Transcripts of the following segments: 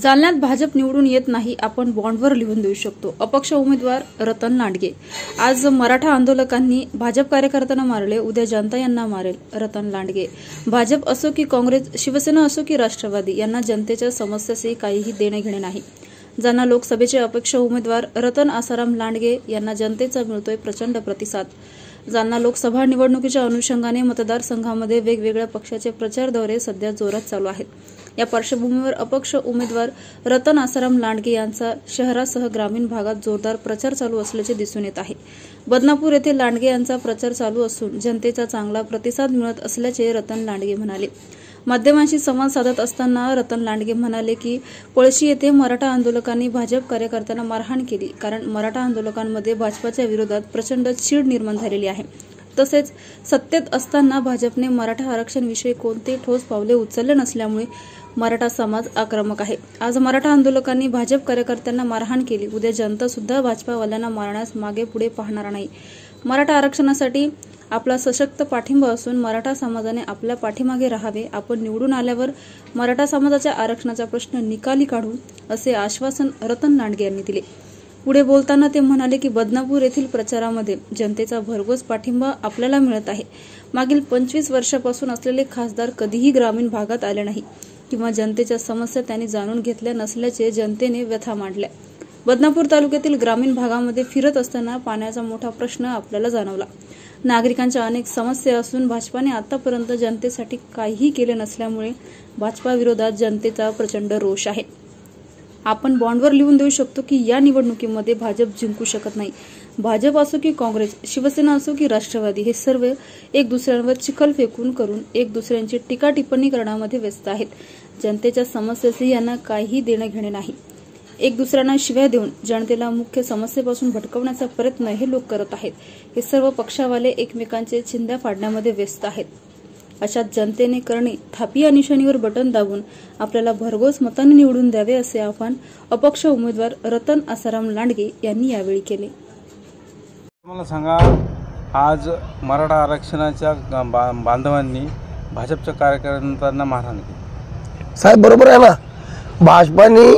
जालन्यात भाजप निवडून येत नाही, आपण बॉन्डवर लिहून देऊ शकतो. अपक्ष उमेदवार रतन लांडगे. आज मराठा आंदोलकांनी भाजप कार्यकर्त्यांना मारले, उद्या जनता यांना मारेल. रतन लांडगे. भाजप असो की काँग्रेस, शिवसेना असो की राष्ट्रवादी, यांना जनतेच्या समस्याशी काहीही देणे घेणे नाही. जालना लोकसभेचे अपक्ष उमेदवार रतन आसाराम लांडगे यांना जनतेचा मिळतोय प्रचंड प्रतिसाद. जालना लोकसभा निवडणुकीच्या अनुषंगाने मतदारसंघामध्ये वेगवेगळ्या पक्षाचे प्रचार दौरे सध्या जोरात चालू आहेत. या पार्श्वभूमीवर अपक्ष उमेदवार रतन आसाराम लांडगे यांचा शहरासह ग्रामीण भागात जोरदार प्रचार चालू असल्याचे दिसून येत आहे. बदनापूर येथे लांडगे यांचा प्रचार चालू असून जनतेचा चांगला प्रतिसाद मिळत असल्याचे रतन लांडगे म्हणाले. माध्यमांशी संवाद साधत असताना रतन लांडगे म्हणाले की पळशी येथे मराठा आंदोलकांनी भाजप कार्यकर्त्यांना मारहाण केली, कारण मराठा आंदोलकांमध्ये भाजपाच्या विरोधात प्रचंड चीड निर्माण झालेली आहे. तसेच सत्तेत असताना भाजपने मराठा आरक्षणाविषयी कोणते ठोस पावले उचलले नसल्यामुळे मराठा समाज आक्रमक आहे. आज मराठा आंदोलकांनी भाजप कार्यकर्त्यांना मारहाण केली, उद्या जनता सुद्धा भाजपावाल्यांना मारण्यास मागे पुढे पाहणार नाही. मराठा आरक्षणासाठी आपला सशक्त पाठिंबा असून मराठा समाजाने आपल्या पाठीमागे राहावे. आपण निवडून आल्यावर मराठा समाजाच्या आरक्षणाचा प्रश्न निकाली काढू, असे आश्वासन रतन लांडगे यांनी दिले. पुढे बोलताना ते म्हणाले की बदनापूर येथील प्रचारामध्ये जनतेचा भरघोस पाठिंबा आपल्याला मिळत आहे. मागील 25 वर्षापासून असलेले खासदार कधीही ग्रामीण भागात आले नाही किंवा जनतेच्या समस्या त्यांनी जाणून घेतल्या नसल्याचे जनतेने व्यथा मांडल्या. बदनापूर तालुक्यातील ग्रामीण भागामध्ये फिरत असताना पाण्याचा मोठा प्रश्न आपल्याला जाणवला. नागरिकांच्या अनेक समस्या असून भाजपाने आतापर्यंत जनतेसाठी काहीही केले नसल्यामुळे भाजपाविरोधात जनतेचा प्रचंड रोष आहे. आपण बॉन्डवर लिहून देऊ शकतो की या निवडणुकीमध्ये भाजप जिंकू शकत नाही. भाजप असो की काँग्रेस, शिवसेना असो की राष्ट्रवादी, हे सर्व एक दुसऱ्यांवर चिखल फेकून करून एक दुसऱ्यांची टीका टिप्पणी करण्यामध्ये व्यस्त आहेत. जनतेच्या समस्येशी यांना काहीही देणं घेणे नाही. एक दुसऱ्यांना शिव्या देऊन जनतेला मुख्य समस्येपासून भटकवण्याचा प्रयत्न हे लोक करत आहेत. हे सर्व पक्षावाले एकमेकांचे चिंध्या फाडण्यामध्ये व्यस्त आहेत. अशात जनतेने करणे थापी या निशाणीवर बटन दाबून आपल्याला भरघोस मतांनी निवडून द्यावे, असे आवाहन अपक्ष उमेदवार रतन आसाराम लांडगे यांनी यावेळी केले. मला सांगा, आज मराठा आरक्षणाच्या बांधवांनी भाजपच्या कार्यकर्त्यांना मारहाण केली. साहेब बरोबर आहे ना, भाजपाने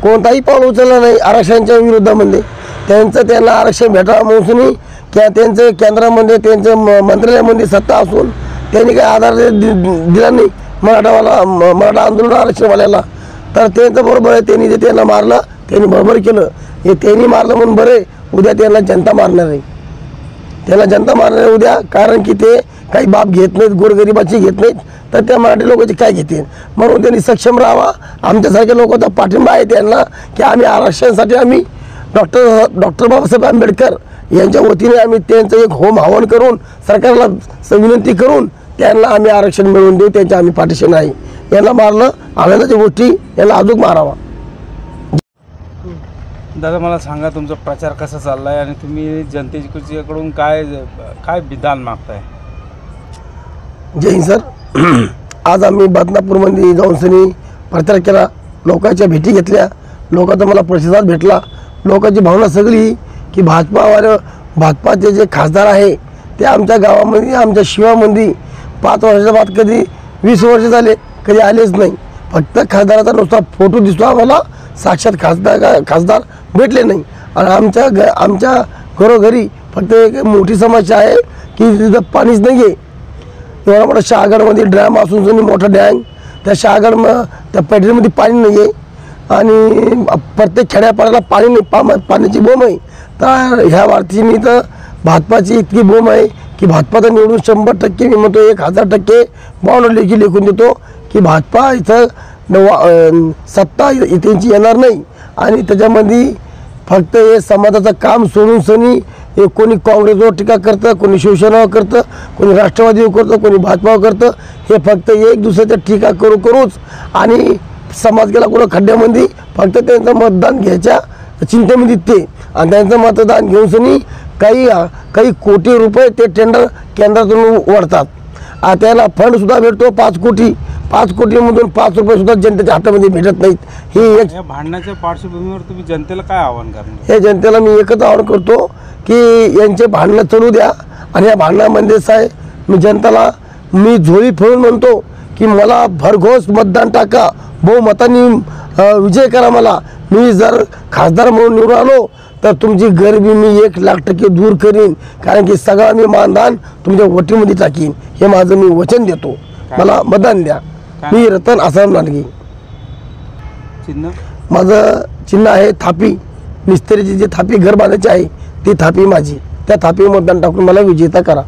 कोणताही पाऊल उचललं नाही आरक्षणाच्या विरोधामध्ये. त्यांना आरक्षण भेटावं म्हणून किंवा त्यांचं केंद्रामध्ये त्यांचं मंत्रालयामध्ये सत्ता असून त्यांनी काही आधार दिला नाही मराठा आंदोलन आरक्षणवाल्याला. तर त्यांचं बरोबर आहे, त्यांनी जे त्यांना मारलं त्यांनी बरोबर केलं. हे त्यांनी मारलं म्हणून बरे, उद्या त्यांना जनता मारणार आहे. त्यांना जनता मारणार आहे उद्या, कारण की ते काही बाप घेत नाहीत, गोरगरिबाची घेत नाहीत, तर त्या मराठी लोकांचे काय घेतील. म्हणून त्यांनी सक्षम राहावा. आमच्यासारख्या लोकांचा पाठिंबा आहे त्यांना की आम्ही आरक्षणासाठी आम्ही डॉक्टर बाबासाहेब आंबेडकर यांच्या वतीने आम्ही त्यांचं एक होम हवन करून सरकारला विनंती करून त्यांना आम्ही आरक्षण मिळवून देऊ. त्यांच्या आम्ही पाठीशी नाही. यांना मारलं, आनंदाच्या गोष्टी यांना अजून मारावा. दादा मला सांगा, तुमचा प्रचार कसा चाललाय आणि तुम्ही जनतेकडून काय विधान मागताय? जय हिंद सर. आज आम्ही बदनापूरमध्ये जाऊन प्रचार केला, लोकांच्या भेटी घेतल्या, लोकांचा मला प्रतिसाद भेटला. लोकांची भावना सगळी की भाजपाचे जे खासदार आहे ते आमच्या गावामध्ये, आमच्या शिवामध्ये 5 वर्षाच्या बाद कधी 20 वर्ष झाले कधी आलेच नाही. फक्त खासदाराचा नुसता फोटो दिसतो आम्हाला, साक्षात खासदार भेटले नाही. आणि आमच्या घरोघरी फक्त एक मोठी समस्या आहे की तिथं पाणीच नाही आहे. एवढा मोठा शहागडमध्ये ड्रॅम असून मोठा डॅम, त्या त्या पेटरीमध्ये पाणी नाही आहे आणि प्रत्येक खेड्यापाड्याला पाणी नाही, पाण्याची बोंब आहे. तर ह्या वार्तीने तर भाजपाची इतकी बोंब आहे की भाजपाचा निवडून 100% मी म्हणतो 1000% बॉन्ड लेखी लिखून देतो की भाजपा इथं सत्ता त्यांची येणार नाही. आणि त्याच्यामध्ये फक्त हे समाजाचं काम सोडून सनी कोणी काँग्रेसवर टीका करतं, कोणी शिवसेनावर करतं, कोणी राष्ट्रवादीवर करतं, कोणी भाजपावर करतं. हे फक्त एक दुसऱ्याच्या टीका करूच आणि समाज गेला कुठं खड्ड्यामध्ये. फक्त त्यांचं मतदान घ्यायच्या चिंतेमध्ये ते, आणि त्यांचं मतदान घेऊन सनी काही कोटी रुपये ते टेंडर केंद्रातून ओढतात. त्याला फंडसुद्धा भेटतो 5 कोटी. 5 कोटीमधून 5 रुपये सुद्धा जनतेच्या हातामध्ये भेटत नाहीत. ही एक भांडणाच्या पार्श्वभूमीवर तुम्ही जनतेला काय आवाहन करणार? हे जनतेला मी एकच आवाहन करतो की यांचे भांडणं चालू द्या. आणि या भांडणामध्ये साहेब मी जनतेला झोळी फिरून म्हणतो की मला भरघोस मतदान टाका, बहुमताने विजय करा मला. मी जर खासदार म्हणून निवडून आलो तर तुमची गरिबी मी 1,00,000% दूर करीन. कारण की सगळा मी मानधन तुमच्या वटीमध्ये टाकीन, हे माझं मी वचन देतो. मला मतदान द्या. मी रतन आसाराम लांडगे. चिन्ह माझं चिन्ह आहे थापी. मिस्त्रीची जी थापी घर बांधायची आहे ती थापी माझी. त्या थापी मतदान टाकून मला विजेता करा.